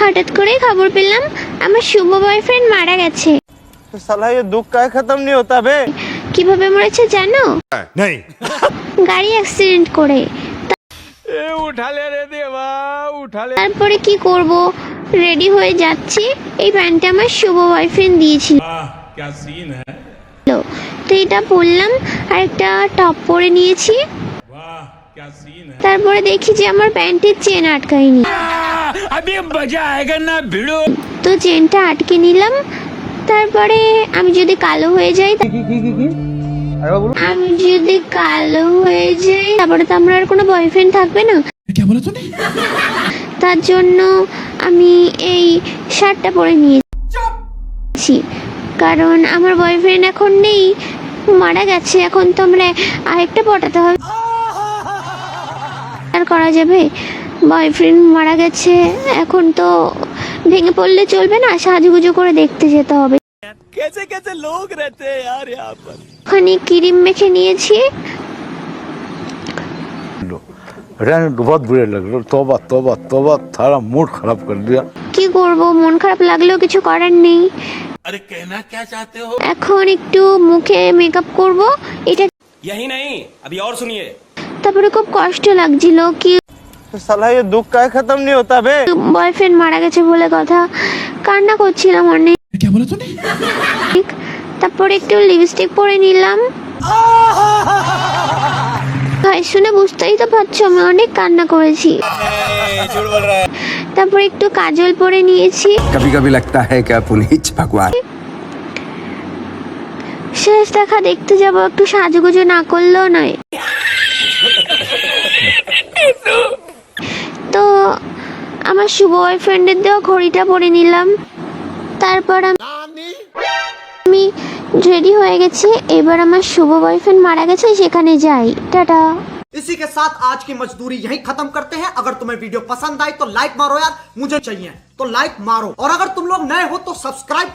হঠাৎ করেই খবর পেলাম আমার শুভ বয়ফ্রেন্ড মারা গেছে। साला ये दुख का खत्म नहीं होता बे। কিভাবে মরেছে জানো? नहीं গাড়ি অ্যাক্সিডেন্ট করে। उठा ले रे देवा उठा ले। তারপরে কি করব, রেডি হয়ে যাচ্ছি, এই প্যান্টটা আমার শুভ বয়ফ্রেন্ড দিয়েছিল। क्या सीन है। তো এটা পরলাম আর একটা টপ পরে নিয়েছি। वाह क्या सीन है। তারপরে দেখি যে আমার প্যান্টের চেন আটকায়নি। अभी मजा आएगा ना भिड़ो। তো চেনটা আটকে নিলাম। তারপরে আমি যদি কালো হয়ে যাই, আমি যদি কালো হয়ে যাই তারপরে তো আমার আর কোনো বয়ফ্রেন্ড থাকবে না। তার জন্য আমি এই শার্টটা পরে নিয়েছি, কারণ আমার বয়ফ্রেন্ড এখন নেই, মারা গেছে। এখন তো আমরা আরেকটা পটাতে হবে, আর করা যাবে? বয়ফ্রেন্ড মারা গেছে, এখন তো ভেঙে পড়লে চলবে না, সাজুগুজু করে দেখতে যেতে হবে। कैसे कैसे लोग रहते हैं यार यहाँ पर। ওখানে ক্রিম মেখে নিয়েছি। बहुत बुरे लग रहे। तौबा तौबा तौबा, सारा मूड खराब कर दिया। কি করব, মন খারাপ লাগলেও কিছু করার নেই। अरे कहना क्या चाहते हो। এখন একটু মুখে মেকআপ করব, এটা यही नहीं, अभी और सुनिए। তারপরে খুব কষ্ট লাগছিল কি साला ये दुख का खत्म नहीं होता बे। বয়ফ্রেন্ড মারা গেছে বলে কথা, কান্না করছিলাম অনেক। তারপরে একটু লিপস্টিক পরে নিলাম। ভাই শুনে বুঝতেই তো পারছো আমি অনেক কান্না করেছি। তারপরে একটু কাজল পরে নিয়েছি। कभी कभी लगता है कि पुनीत भगवान। শেষ দেখা দেখতে যাব, একটু সাজুগুজু না করলেও নয়। তো আমার শুভ বয়ফ্রেন্ডের দেওয়া ঘড়িটা পরে নিলাম। তারপর আমি রেডি হয়ে গেছি, এবার আমার শুভ বয়ফ্রেন্ড মারা গেছে সেখানে যাই। টাটা। इसी के साथ आज की मजदूरी यहीं खत्म करते हैं। अगर तुम्हें वीडियो पसंद आई तो लाइक मारो यार, मुझे चाहिए तो लाइक मारो। और अगर तुम लोग नए हो तो सब्सक्राइब